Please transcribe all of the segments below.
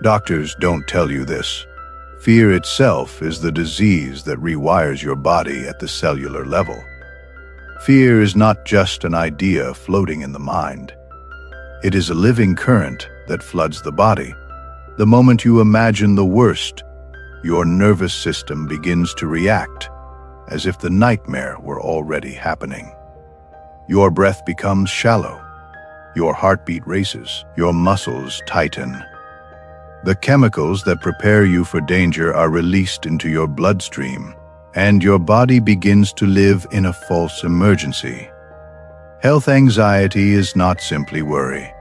Doctors don't tell you this. Fear itself is the disease that rewires your body at the cellular level. Fear is not just an idea floating in the mind. It is a living current that floods the body. The moment you imagine the worst, your nervous system begins to react, as if the nightmare were already happening. Your breath becomes shallow. Your heartbeat races. Your muscles tighten. The chemicals that prepare you for danger are released into your bloodstream, and your body begins to live in a false emergency. Health anxiety is not simply worry.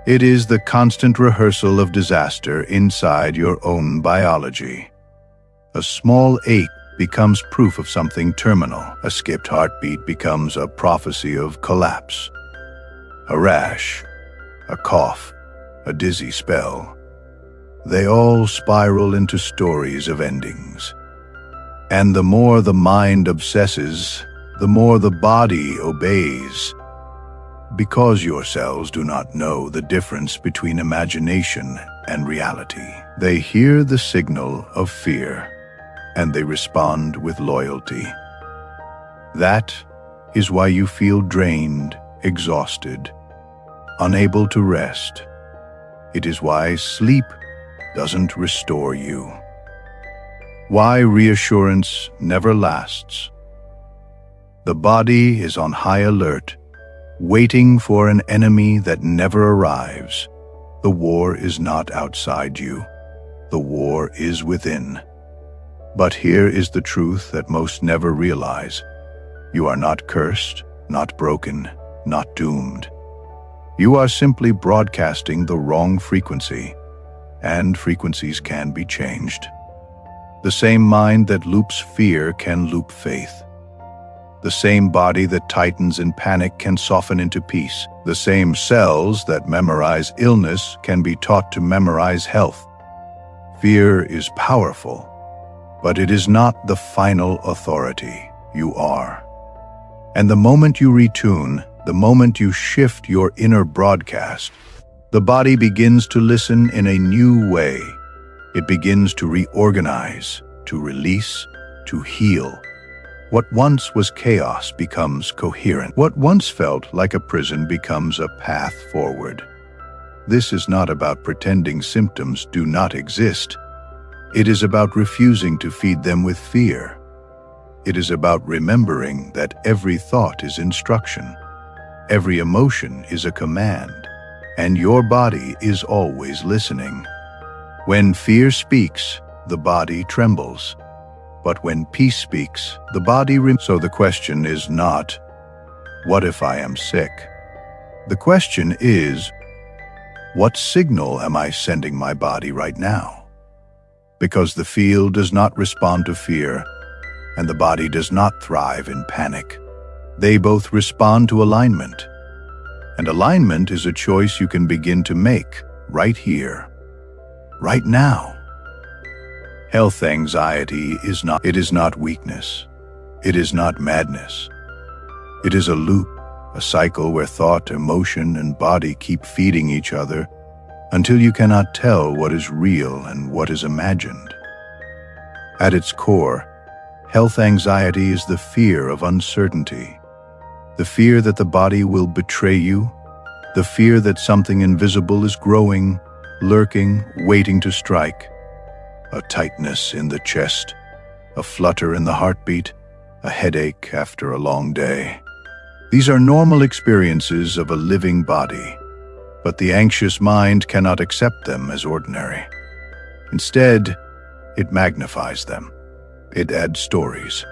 It is the constant rehearsal of disaster inside your own biology. A small ache becomes proof of something terminal. A skipped heartbeat becomes a prophecy of collapse. A rash, a cough, a dizzy spell. They all spiral into stories of endings. And the more the mind obsesses, the more the body obeys. Because your cells do not know the difference between imagination and reality, they hear the signal of fear, and they respond with loyalty. That is why you feel drained, exhausted, unable to rest. It is why sleep doesn't restore you. Why reassurance never lasts. The body is on high alert, waiting for an enemy that never arrives. The war is not outside you. The war is within. But here is the truth that most never realize. You are not cursed, not broken, not doomed. You are simply broadcasting the wrong frequency, and frequencies can be changed. The same mind that loops fear can loop faith. The same body that tightens in panic can soften into peace. The same cells that memorize illness can be taught to memorize health. Fear is powerful, but it is not the final authority. You are. And the moment you retune, the moment you shift your inner broadcast, the body begins to listen in a new way. It begins to reorganize, to release, to heal. What once was chaos becomes coherent. What once felt like a prison becomes a path forward. This is not about pretending symptoms do not exist. It is about refusing to feed them with fear. It is about remembering that every thought is instruction. Every emotion is a command, and your body is always listening. When fear speaks, the body trembles. But when peace speaks, the body So the question is not, what if I am sick? The question is, what signal am I sending my body right now? Because the field does not respond to fear, and the body does not thrive in panic. They both respond to alignment. And alignment is a choice you can begin to make right here, right now. Health anxiety is not weakness. It is not madness. It is a loop, a cycle where thought, emotion, and body keep feeding each other until you cannot tell what is real and what is imagined. At its core, health anxiety is the fear of uncertainty, the fear that the body will betray you, the fear that something invisible is growing, lurking, waiting to strike. A tightness in the chest, a flutter in the heartbeat, a headache after a long day. These are normal experiences of a living body, but the anxious mind cannot accept them as ordinary. Instead, it magnifies them. It adds stories.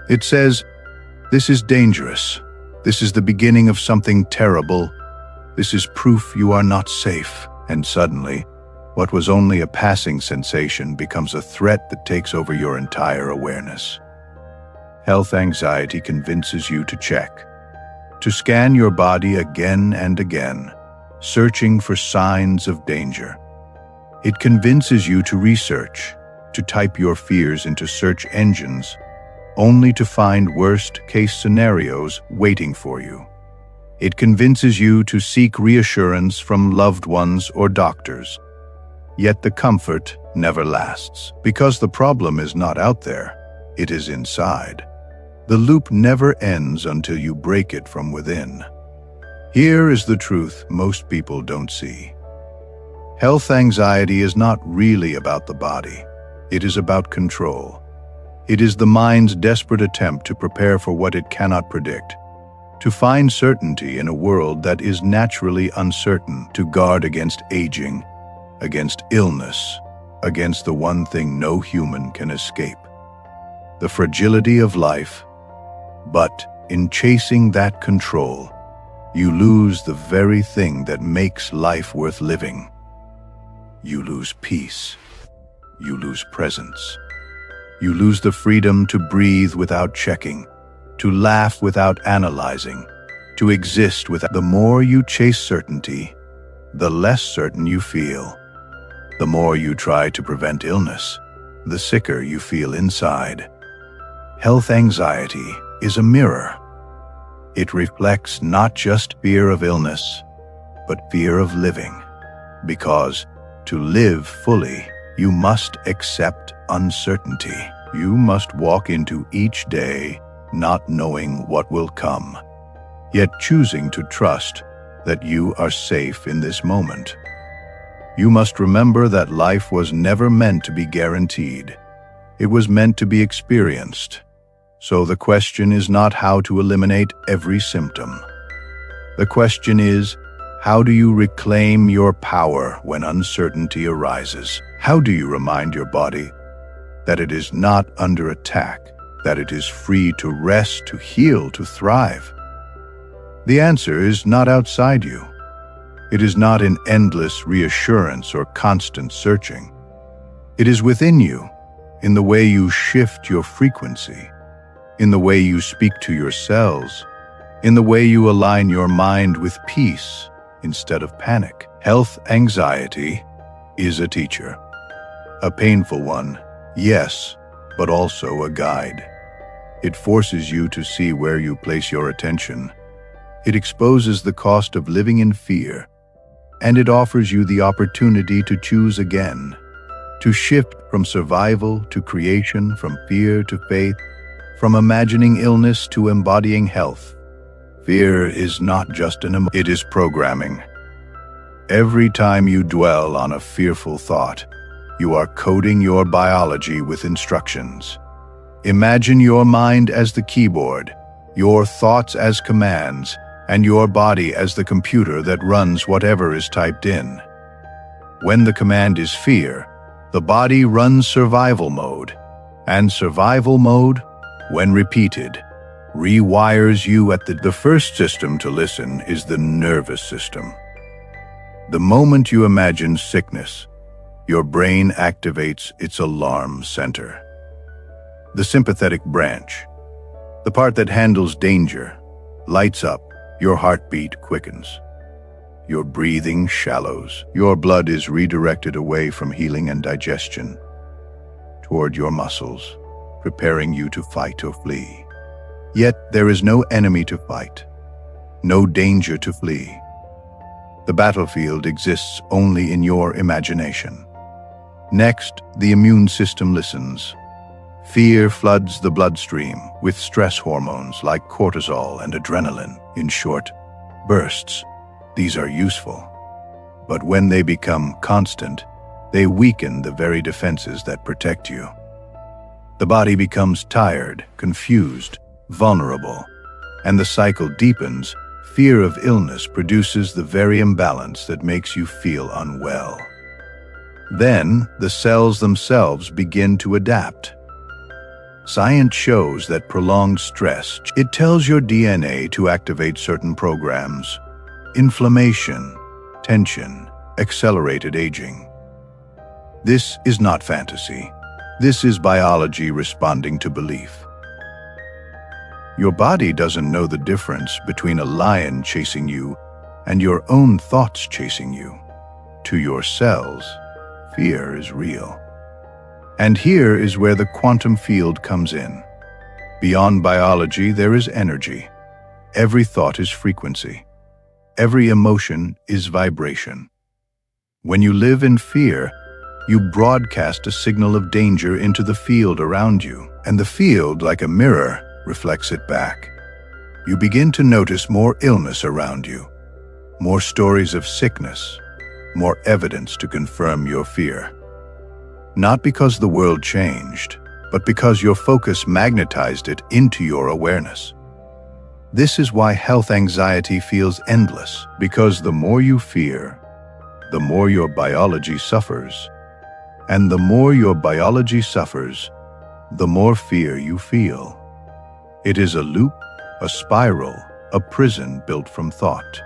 It says, "This is dangerous. This is the beginning of something terrible. This is proof you are not safe." And suddenly, what was only a passing sensation becomes a threat that takes over your entire awareness. Health anxiety convinces you to check, to scan your body again and again, searching for signs of danger. It convinces you to research, to type your fears into search engines, only to find worst-case scenarios waiting for you. It convinces you to seek reassurance from loved ones or doctors, Yet the comfort never lasts, because the problem is not out there, it is inside. The loop never ends until you break it from within. Here is the truth most people don't see. Health anxiety is not really about the body. It is about control. It is the mind's desperate attempt to prepare for what it cannot predict, to find certainty in a world that is naturally uncertain, to guard against aging, against illness, against the one thing no human can escape: the fragility of life. But in chasing that control, you lose the very thing that makes life worth living. You lose peace. You lose presence. You lose the freedom to breathe without checking, to laugh without analyzing, to exist without. The more you chase certainty, the less certain you feel. The more you try to prevent illness, the sicker you feel inside. Health anxiety is a mirror. It reflects not just fear of illness, but fear of living. Because to live fully, you must accept uncertainty. You must walk into each day not knowing what will come, yet choosing to trust that you are safe in this moment. You must remember that life was never meant to be guaranteed. It was meant to be experienced. So the question is not how to eliminate every symptom. The question is, how do you reclaim your power when uncertainty arises? How do you remind your body that it is not under attack, that it is free to rest, to heal, to thrive? The answer is not outside you. It is not in endless reassurance or constant searching. It is within you, in the way you shift your frequency, in the way you speak to your cells, in the way you align your mind with peace instead of panic. Health anxiety is a teacher. A painful one, yes, but also a guide. It forces you to see where you place your attention. It exposes the cost of living in fear, and it offers you the opportunity to choose again, to shift from survival to creation, from fear to faith, from imagining illness to embodying health. Fear is not just an emotion, it is programming. Every time you dwell on a fearful thought, you are coding your biology with instructions. Imagine your mind as the keyboard, your thoughts as commands, and your body as the computer that runs whatever is typed in. When the command is fear, the body runs survival mode, and survival mode, when repeated, rewires you at the first system to listen is the nervous system. The moment you imagine sickness, your brain activates its alarm center. The sympathetic branch, the part that handles danger, lights up. Your heartbeat quickens. Your breathing shallows. Your blood is redirected away from healing and digestion toward your muscles, preparing you to fight or flee. Yet there is no enemy to fight, no danger to flee. The battlefield exists only in your imagination. Next, the immune system listens. Fear floods the bloodstream with stress hormones like cortisol and adrenaline. In short, bursts. These are useful. But when they become constant, they weaken the very defenses that protect you. The body becomes tired, confused, vulnerable, and the cycle deepens. Fear of illness produces the very imbalance that makes you feel unwell. Then, the cells themselves begin to adapt. Science shows that prolonged stress, it tells your DNA to activate certain programs. Inflammation, tension, accelerated aging. This is not fantasy. This is biology responding to belief. Your body doesn't know the difference between a lion chasing you and your own thoughts chasing you. To your cells, fear is real. And here is where the quantum field comes in. Beyond biology, there is energy. Every thought is frequency. Every emotion is vibration. When you live in fear, You broadcast a signal of danger into the field around you, and the field, like a mirror, reflects it back. You begin to notice more illness around you, more stories of sickness, more evidence to confirm your fear. Not because the world changed, but because your focus magnetized it into your awareness. This is why health anxiety feels endless, because the more you fear, the more your biology suffers. And the more your biology suffers, the more fear you feel. It is a loop, a spiral, a prison built from thought.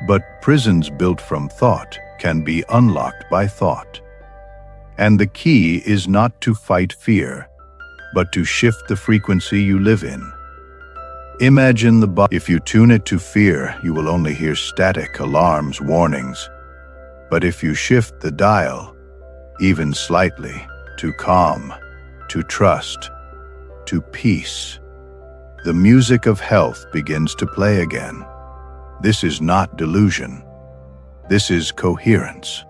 But prisons built from thought can be unlocked by thought. And the key is not to fight fear, but to shift the frequency you live in. Imagine the body. If you tune it to fear, you will only hear static, alarms, warnings. But if you shift the dial, even slightly, to calm, to trust, to peace, the music of health begins to play again. This is not delusion. This is coherence.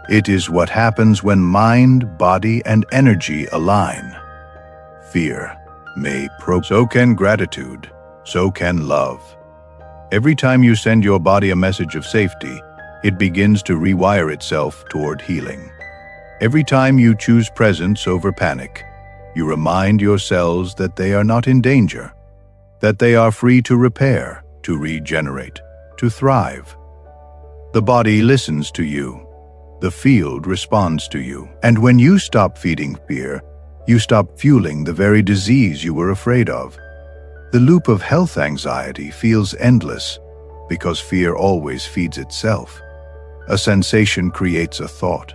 It is what happens when mind, body, and energy align. Fear may probe. So can gratitude. So can love. Every time you send your body a message of safety, it begins to rewire itself toward healing. Every time you choose presence over panic, you remind your cells that they are not in danger, that they are free to repair, to regenerate, to thrive. The body listens to you. The field responds to you. And when you stop feeding fear, you stop fueling the very disease you were afraid of. The loop of health anxiety feels endless because fear always feeds itself. A sensation creates a thought.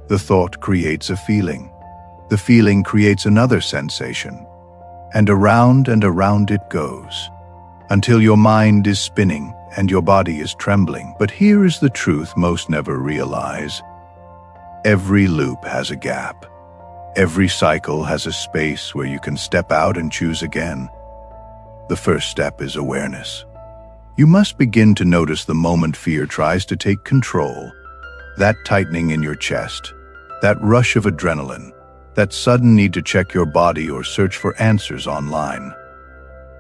The thought creates a feeling. The feeling creates another sensation. And around it goes, until your mind is spinning and your body is trembling. But here is the truth most never realize. Every loop has a gap. Every cycle has a space where you can step out and choose again. The first step is awareness. You must begin to notice the moment fear tries to take control. That tightening in your chest, that rush of adrenaline, that sudden need to check your body or search for answers online.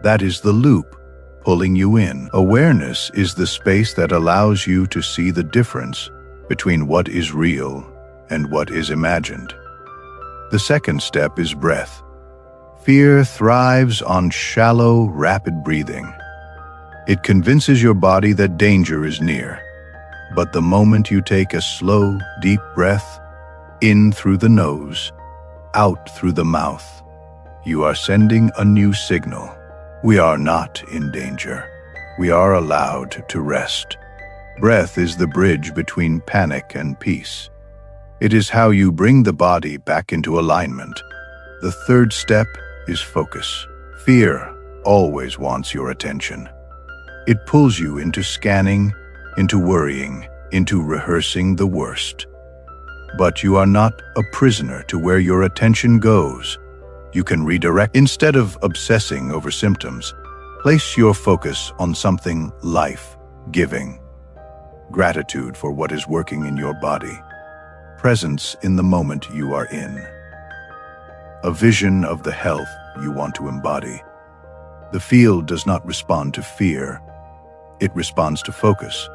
That is the loop pulling you in. Awareness is the space that allows you to see the difference between what is real and what is imagined. The second step is breath. Fear thrives on shallow, rapid breathing. It convinces your body that danger is near. But the moment you take a slow, deep breath, in through the nose, out through the mouth, you are sending a new signal. We are not in danger. We are allowed to rest. Breath is the bridge between panic and peace. It is how you bring the body back into alignment. The third step is focus. Fear always wants your attention. It pulls you into scanning, into worrying, into rehearsing the worst. But you are not a prisoner to where your attention goes. You can redirect. Instead of obsessing over symptoms, place your focus on something life-giving. Gratitude for what is working in your body. Presence in the moment you are in. A vision of the health you want to embody. The field does not respond to fear. It responds to focus.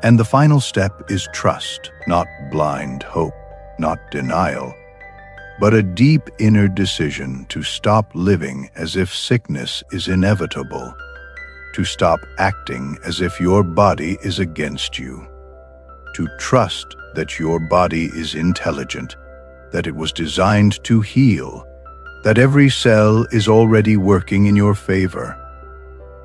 And the final step is trust, not blind hope, not denial, but a deep inner decision to stop living as if sickness is inevitable, to stop acting as if your body is against you, to trust that your body is intelligent, that it was designed to heal, that every cell is already working in your favor.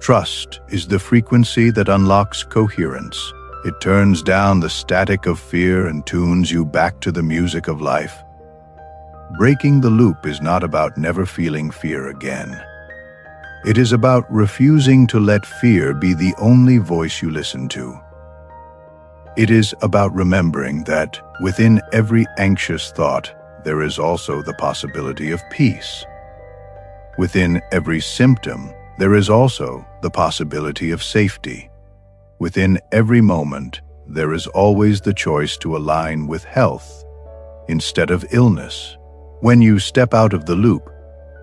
Trust is the frequency that unlocks coherence. It turns down the static of fear and tunes you back to the music of life. Breaking the loop is not about never feeling fear again. It is about refusing to let fear be the only voice you listen to. It is about remembering that within every anxious thought, there is also the possibility of peace. Within every symptom, there is also the possibility of safety. Within every moment, there is always the choice to align with health instead of illness. When you step out of the loop,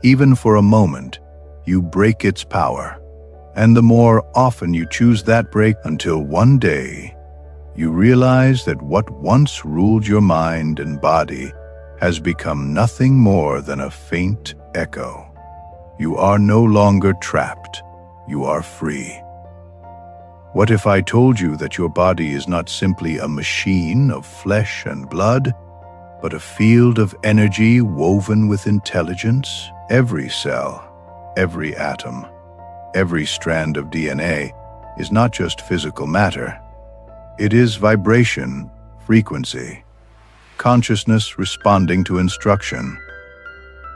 even for a moment, you break its power. And the more often you choose that break, until one day, you realize that what once ruled your mind and body has become nothing more than a faint echo. You are no longer trapped. You are free. What if I told you that your body is not simply a machine of flesh and blood, but a field of energy woven with intelligence? Every cell, every atom, every strand of DNA is not just physical matter. It is vibration, frequency, consciousness responding to instruction.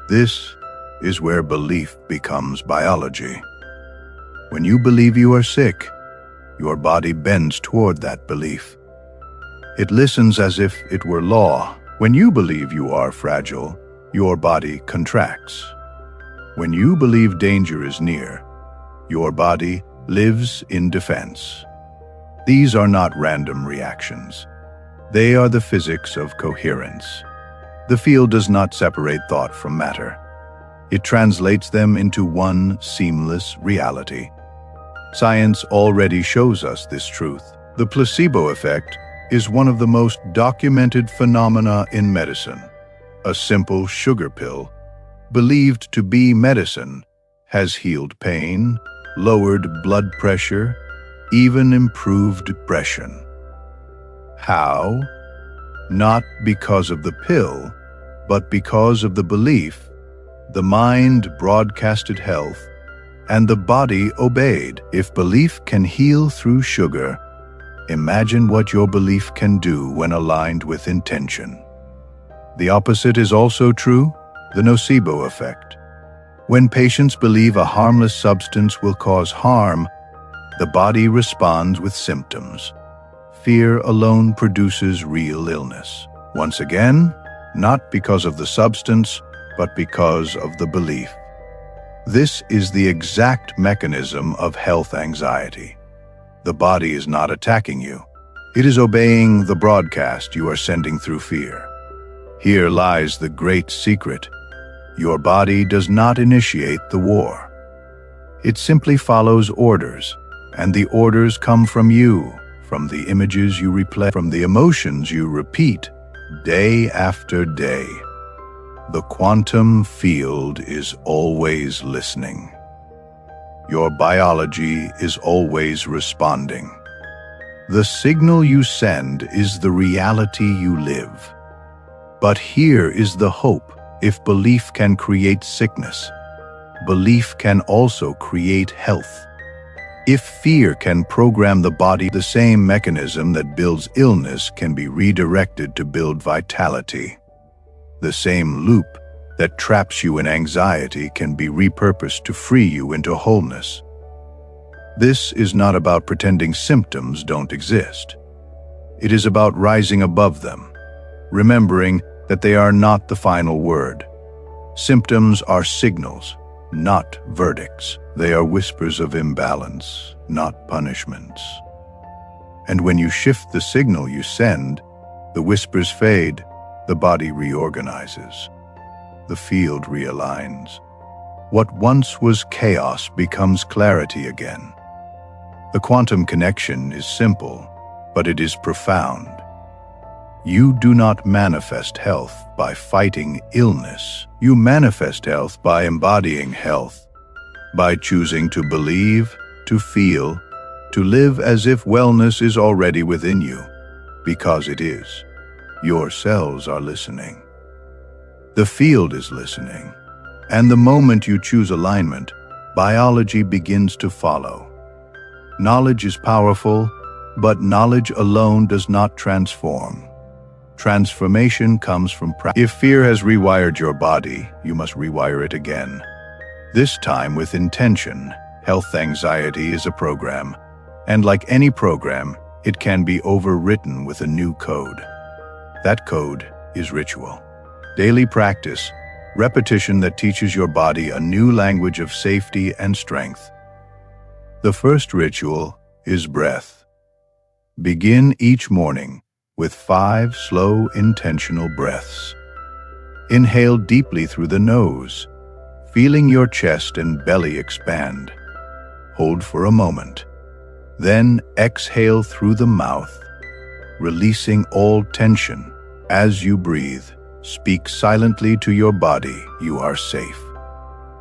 This is where belief becomes biology. When you believe you are sick, your body bends toward that belief. It listens as if it were law. When you believe you are fragile, your body contracts. When you believe danger is near, your body lives in defense. These are not random reactions. They are the physics of coherence. The field does not separate thought from matter. It translates them into one seamless reality. Science already shows us this truth. The placebo effect is one of the most documented phenomena in medicine. A simple sugar pill, believed to be medicine, has healed pain, lowered blood pressure, even improved depression. How? Not because of the pill, but because of the belief. The mind broadcasted health, and the body obeyed. If belief can heal through sugar, imagine what your belief can do when aligned with intention. The opposite is also true, the nocebo effect. When patients believe a harmless substance will cause harm, the body responds with symptoms. Fear alone produces real illness. Once again, not because of the substance, but because of the belief. This is the exact mechanism of health anxiety. The body is not attacking you. It is obeying the broadcast you are sending through fear. Here lies the great secret. Your body does not initiate the war. It simply follows orders, and the orders come from you, from the images you replay, from the emotions you repeat day after day. The quantum field is always listening. Your biology is always responding. The signal you send is the reality you live. But here is the hope. If belief can create sickness, belief can also create health. If fear can program the body, the same mechanism that builds illness can be redirected to build vitality. The same loop that traps you in anxiety can be repurposed to free you into wholeness. This is not about pretending symptoms don't exist. It is about rising above them, remembering that they are not the final word. Symptoms are signals, not verdicts. They are whispers of imbalance, not punishments. And when you shift the signal you send, the whispers fade, the body reorganizes, the field realigns. What once was chaos becomes clarity again. The quantum connection is simple, but it is profound. You do not manifest health by fighting illness. You manifest health by embodying health, by choosing to believe, to feel, to live as if wellness is already within you, because it is. Your cells are listening. The field is listening. And the moment you choose alignment, biology begins to follow. Knowledge is powerful, but knowledge alone does not transform. Transformation comes from practice. If fear has rewired your body, you must rewire it again. This time with intention. Health anxiety is a program, and like any program, it can be overwritten with a new code. That code is ritual. Daily practice, repetition that teaches your body a new language of safety and strength. The first ritual is breath. Begin each morning with 5 slow, intentional breaths. Inhale deeply through the nose, feeling your chest and belly expand. Hold for a moment. Then exhale through the mouth, releasing all tension. As you breathe, speak silently to your body, you are safe.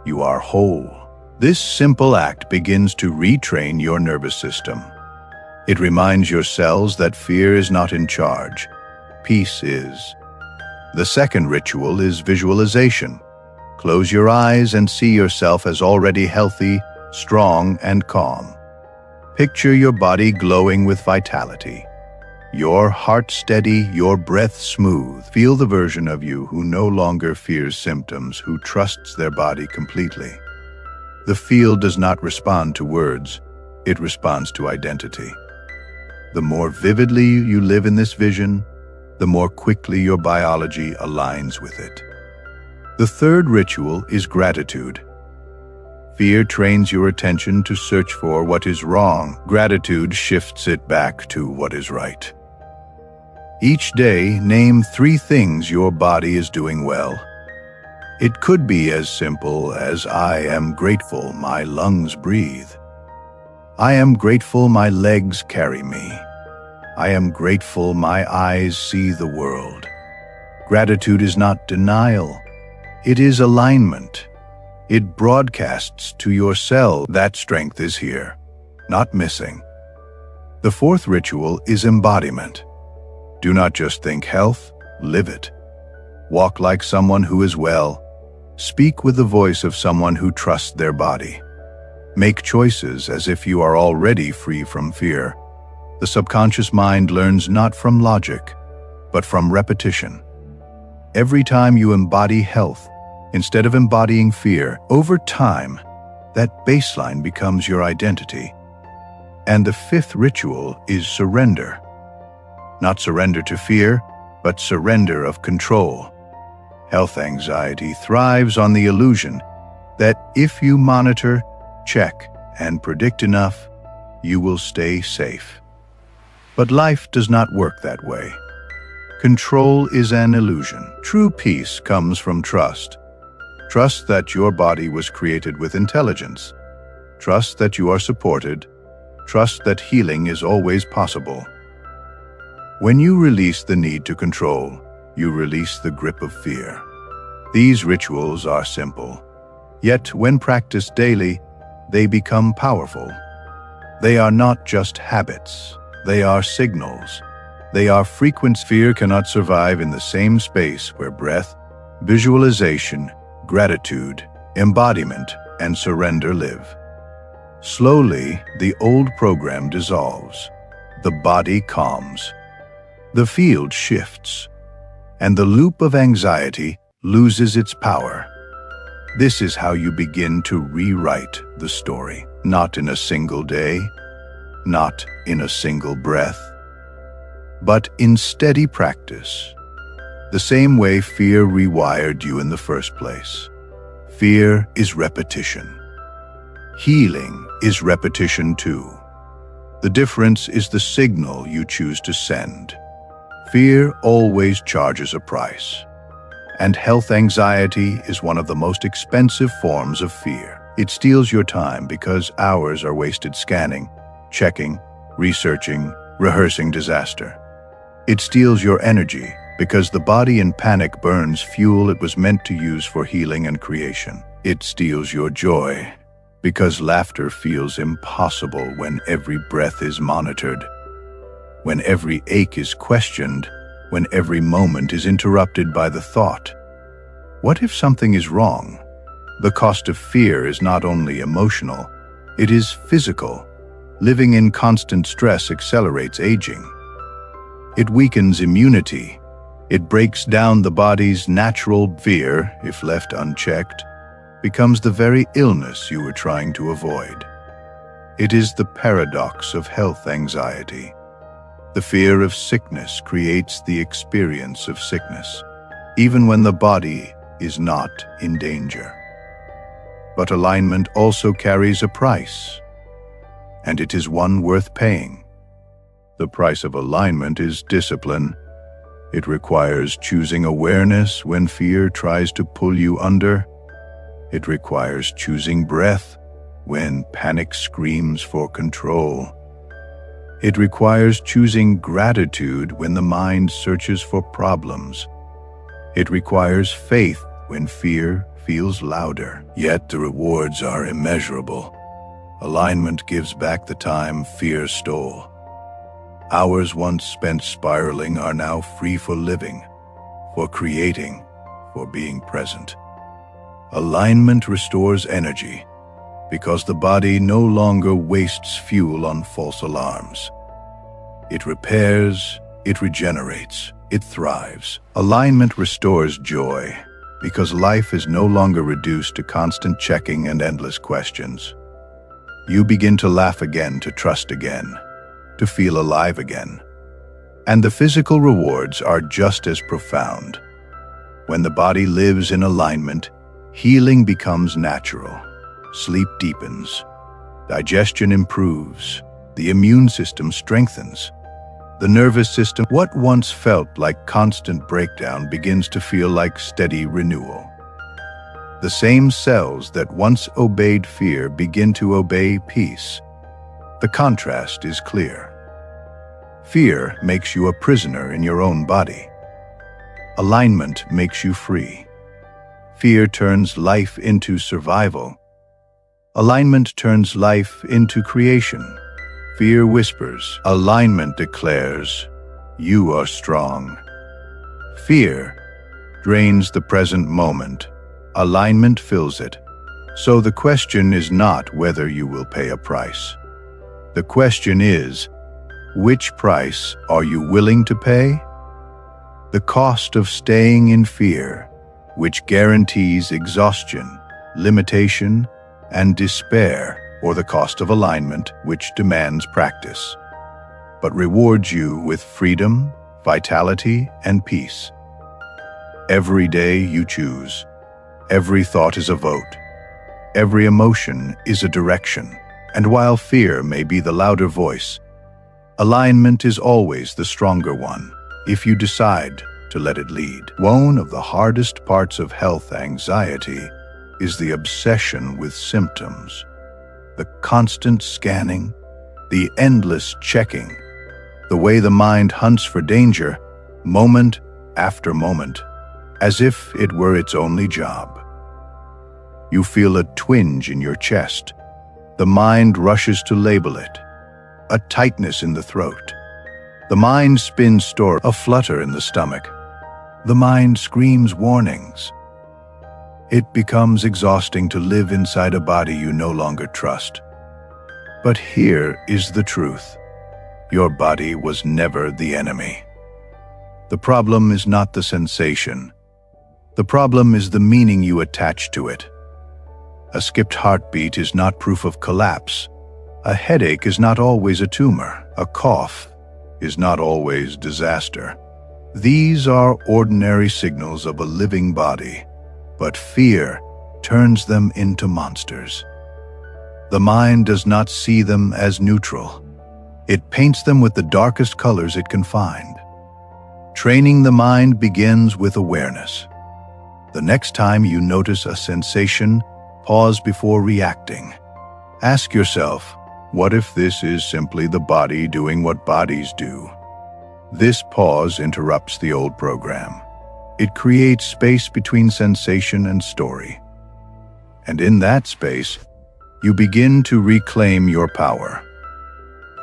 You are whole. This simple act begins to retrain your nervous system. It reminds your cells that fear is not in charge. Peace is. The second ritual is visualization. Close your eyes and see yourself as already healthy, strong, and calm. Picture your body glowing with vitality. Your heart steady, your breath smooth. Feel the version of you who no longer fears symptoms, who trusts their body completely. The feel does not respond to words, it responds to identity. The more vividly you live in this vision, the more quickly your biology aligns with it. The third ritual is gratitude. Fear trains your attention to search for what is wrong. Gratitude shifts it back to what is right. Each day, name 3 things your body is doing well. It could be as simple as I am grateful my lungs breathe. I am grateful my legs carry me. I am grateful my eyes see the world. Gratitude is not denial. It is alignment. It broadcasts to your cell that strength is here, not missing. The fourth ritual is embodiment. Do not just think health, live it. Walk like someone who is well. Speak with the voice of someone who trusts their body. Make choices as if you are already free from fear. The subconscious mind learns not from logic, but from repetition. Every time you embody health, instead of embodying fear, over time, that baseline becomes your identity. And the fifth ritual is surrender. Not surrender to fear, but surrender of control. Health anxiety thrives on the illusion that if you monitor, check, and predict enough, you will stay safe. But life does not work that way. Control is an illusion. True peace comes from trust. Trust that your body was created with intelligence. Trust that you are supported. Trust that healing is always possible. When you release the need to control, you release the grip of fear. These rituals are simple, yet when practiced daily, they become powerful. They are not just habits, they are signals. They are frequent. Fear cannot survive in the same space where breath, visualization, gratitude, embodiment, and surrender live. Slowly, the old program dissolves. The body calms. The field shifts. And the loop of anxiety loses its power. This is how you begin to rewrite the story. Not in a single day, not in a single breath, but in steady practice. The same way fear rewired you in the first place. Fear is repetition. Healing is repetition too. The difference is the signal you choose to send. Fear always charges a price. And health anxiety is one of the most expensive forms of fear. It steals your time because hours are wasted scanning, checking, researching, rehearsing disaster. It steals your energy because the body in panic burns fuel it was meant to use for healing and creation. It steals your joy because laughter feels impossible when every breath is monitored, when every ache is questioned, when every moment is interrupted by the thought, what if something is wrong? The cost of fear is not only emotional, it is physical. Living in constant stress accelerates aging. It weakens immunity. It breaks down the body's natural. Fear, if left unchecked, becomes the very illness you were trying to avoid. It is the paradox of health anxiety. The fear of sickness creates the experience of sickness, even when the body is not in danger. But alignment also carries a price, and it is one worth paying. The price of alignment is discipline. It requires choosing awareness when fear tries to pull you under. It requires choosing breath when panic screams for control. It requires choosing gratitude when the mind searches for problems. It requires faith when fear feels louder. Yet the rewards are immeasurable. Alignment gives back the time fear stole. Hours once spent spiraling are now free for living, for creating, for being present. Alignment restores energy because the body no longer wastes fuel on false alarms. It repairs, it regenerates, it thrives. Alignment restores joy because life is no longer reduced to constant checking and endless questions. You begin to laugh again, to trust again, to feel alive again. And the physical rewards are just as profound. When the body lives in alignment, healing becomes natural. Sleep deepens. Digestion improves. The immune system strengthens. The nervous system, what once felt like constant breakdown, begins to feel like steady renewal. The same cells that once obeyed fear begin to obey peace. The contrast is clear. Fear makes you a prisoner in your own body. Alignment makes you free. Fear turns life into survival. Alignment turns life into creation. Fear whispers. Alignment declares, you are strong. Fear drains the present moment. Alignment fills it. So the question is not whether you will pay a price. The question is, which price are you willing to pay? The cost of staying in fear, which guarantees exhaustion, limitation, and despair, or the cost of alignment, which demands practice, but rewards you with freedom, vitality, and peace. Every day you choose. Every thought is a vote. Every emotion is a direction. And while fear may be the louder voice, alignment is always the stronger one, if you decide to let it lead. One of the hardest parts of health anxiety is the obsession with symptoms. The constant scanning, the endless checking, the way the mind hunts for danger, moment after moment, as if it were its only job. You feel a twinge in your chest. The mind rushes to label it. A tightness in the throat. The mind spins story. A flutter in the stomach. The mind screams warnings. It becomes exhausting to live inside a body you no longer trust. But here is the truth. Your body was never the enemy. The problem is not the sensation. The problem is the meaning you attach to it. A skipped heartbeat is not proof of collapse. A headache is not always a tumor. A cough is not always disaster. These are ordinary signals of a living body, but fear turns them into monsters. The mind does not see them as neutral. It paints them with the darkest colors it can find. Training the mind begins with awareness. The next time you notice a sensation, pause before reacting. Ask yourself, what if this is simply the body doing what bodies do? This pause interrupts the old program. It creates space between sensation and story. And in that space, you begin to reclaim your power.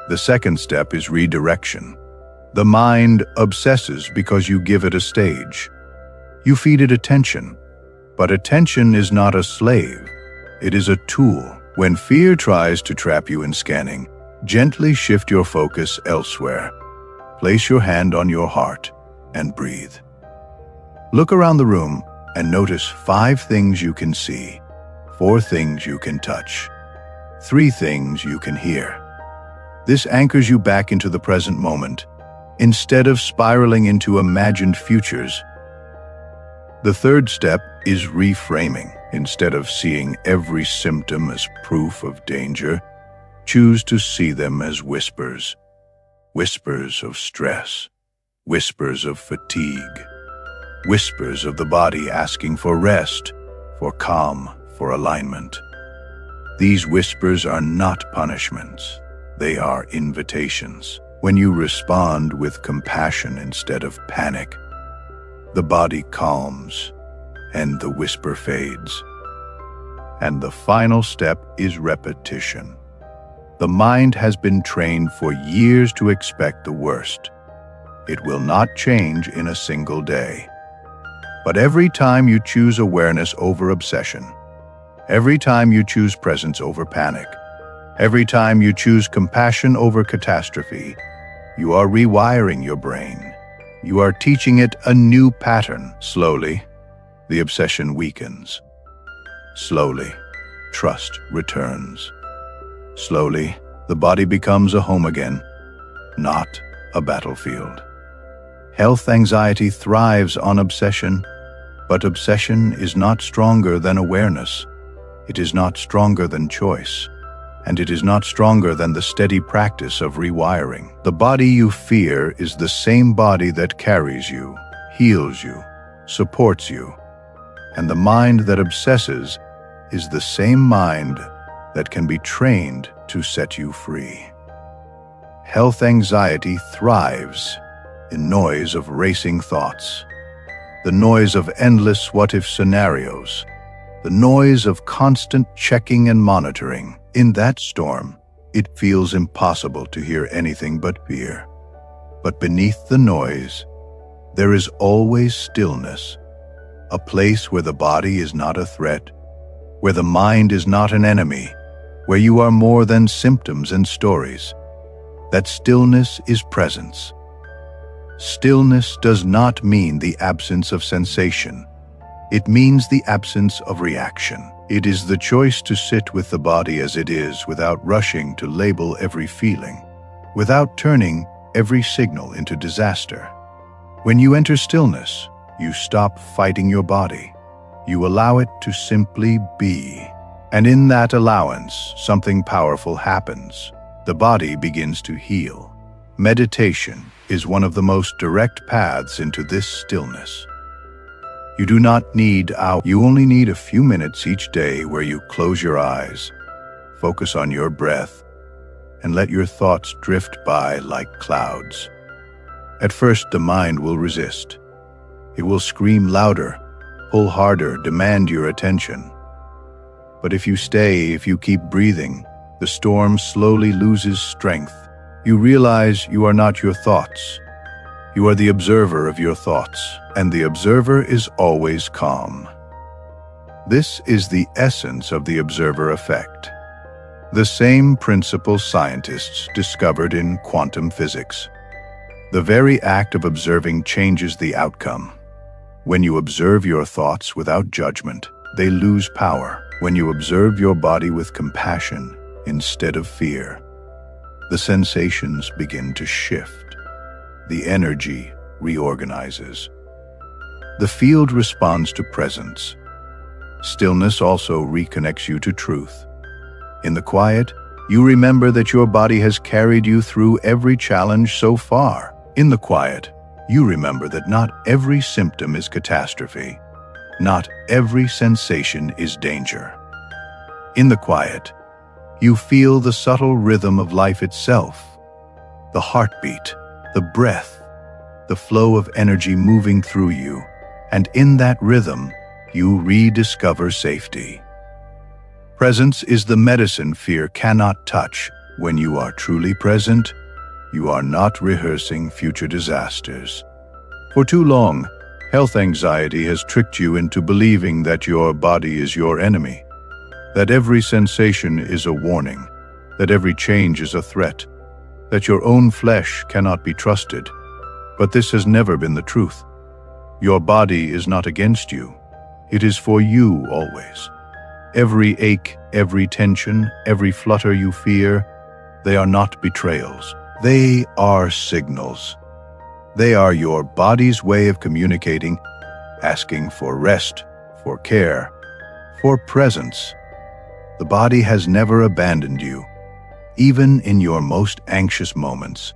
The second step is redirection. The mind obsesses because you give it a stage. You feed it attention, but attention is not a slave. It is a tool. When fear tries to trap you in scanning, gently shift your focus elsewhere. Place your hand on your heart and breathe. Look around the room and notice 5 things you can see, 4 things you can touch, 3 things you can hear. This anchors you back into the present moment, instead of spiraling into imagined futures. The third step is reframing. Instead of seeing every symptom as proof of danger, choose to see them as whispers. whispers of stress, whispers of fatigue, whispers of the body asking for rest, for calm, for alignment. These whispers are not punishments. They are invitations. When you respond with compassion instead of panic, the body calms and the whisper fades. And the final step is repetition. The mind has been trained for years to expect the worst. It will not change in a single day. But every time you choose awareness over obsession, every time you choose presence over panic, every time you choose compassion over catastrophe, you are rewiring your brain. You are teaching it a new pattern. Slowly, the obsession weakens. Slowly, trust returns. Slowly, the body becomes a home again, not a battlefield. Health anxiety thrives on obsession, but obsession is not stronger than awareness. It is not stronger than choice, and it is not stronger than the steady practice of rewiring. The body you fear is the same body that carries you, heals you, supports you, and the mind that obsesses is the same mind that can be trained to set you free. Health anxiety thrives in noise of racing thoughts, the noise of endless what-if scenarios, the noise of constant checking and monitoring. In that storm, it feels impossible to hear anything but fear. But beneath the noise, there is always stillness, a place where the body is not a threat, where the mind is not an enemy, where you are more than symptoms and stories. That stillness is presence. Stillness does not mean the absence of sensation. It means the absence of reaction. It is the choice to sit with the body as it is without rushing to label every feeling, without turning every signal into disaster. When you enter stillness, you stop fighting your body. You allow it to simply be. And in that allowance, something powerful happens. The body begins to heal. Meditation is one of the most direct paths into this stillness. You do not need hours. You only need a few minutes each day where you close your eyes, focus on your breath, and let your thoughts drift by like clouds. At first, the mind will resist. It will scream louder, pull harder, demand your attention. But if you stay, if you keep breathing, the storm slowly loses strength. You realize you are not your thoughts. You are the observer of your thoughts, and the observer is always calm. This is the essence of the observer effect, the same principle scientists discovered in quantum physics. The very act of observing changes the outcome. When you observe your thoughts without judgment, they lose power. When you observe your body with compassion instead of fear, the sensations begin to shift. The energy reorganizes. The field responds to presence. Stillness also reconnects you to truth. In the quiet, you remember that your body has carried you through every challenge so far. In the quiet, you remember that not every symptom is catastrophe. Not every sensation is danger. In the quiet, you feel the subtle rhythm of life itself, the heartbeat, the breath, the flow of energy moving through you, and in that rhythm, you rediscover safety. Presence is the medicine fear cannot touch. When you are truly present, you are not rehearsing future disasters. For too long, health anxiety has tricked you into believing that your body is your enemy, that every sensation is a warning, that every change is a threat, that your own flesh cannot be trusted. But this has never been the truth. Your body is not against you. It is for you always. Every ache, every tension, every flutter you fear, they are not betrayals. They are signals. They are your body's way of communicating, asking for rest, for care, for presence. The body has never abandoned you, even in your most anxious moments.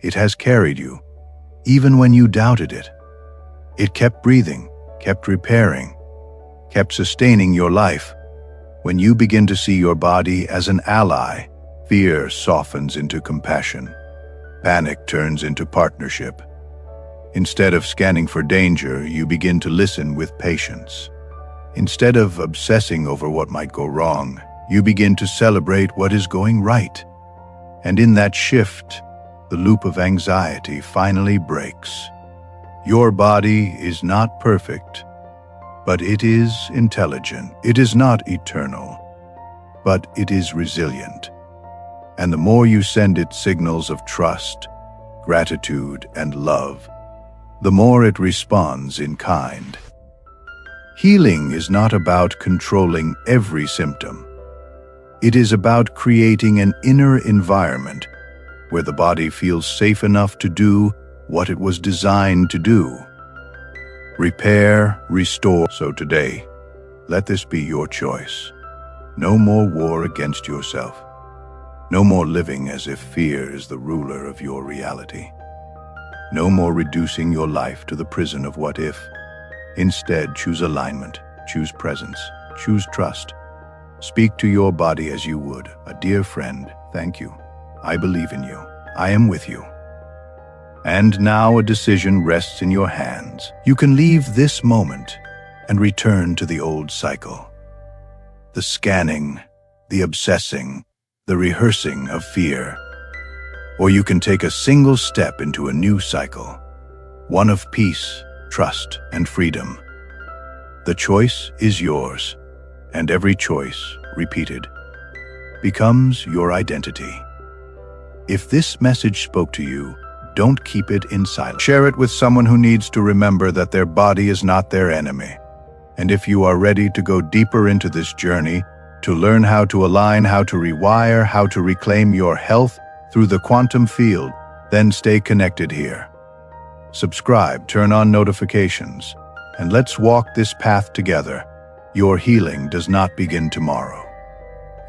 It has carried you, even when you doubted it. It kept breathing, kept repairing, kept sustaining your life. When you begin to see your body as an ally, fear softens into compassion. Panic turns into partnership. Instead of scanning for danger, you begin to listen with patience. Instead of obsessing over what might go wrong, you begin to celebrate what is going right. And in that shift, the loop of anxiety finally breaks. Your body is not perfect, but it is intelligent. It is not eternal, but it is resilient. And the more you send it signals of trust, gratitude, and love, the more it responds in kind. Healing is not about controlling every symptom. It is about creating an inner environment where the body feels safe enough to do what it was designed to do. Repair, restore. So today, let this be your choice. No more war against yourself. No more living as if fear is the ruler of your reality. No more reducing your life to the prison of what if. Instead, choose alignment, choose presence, choose trust. Speak to your body as you would a dear friend. Thank you. I believe in you. I am with you. And now a decision rests in your hands. You can leave this moment and return to the old cycle. The scanning, the obsessing, the rehearsing of fear. Or you can take a single step into a new cycle, one of peace, trust, and freedom. The choice is yours, and every choice, repeated, becomes your identity. If this message spoke to you, don't keep it in silence. Share it with someone who needs to remember that their body is not their enemy. And if you are ready to go deeper into this journey, to learn how to align, how to rewire, how to reclaim your health through the quantum field, then stay connected here. Subscribe, turn on notifications, and let's walk this path together. Your healing does not begin tomorrow.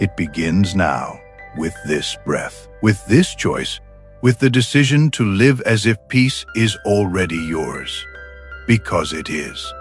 It begins now, with this breath, with this choice, with the decision to live as if peace is already yours. Because it is.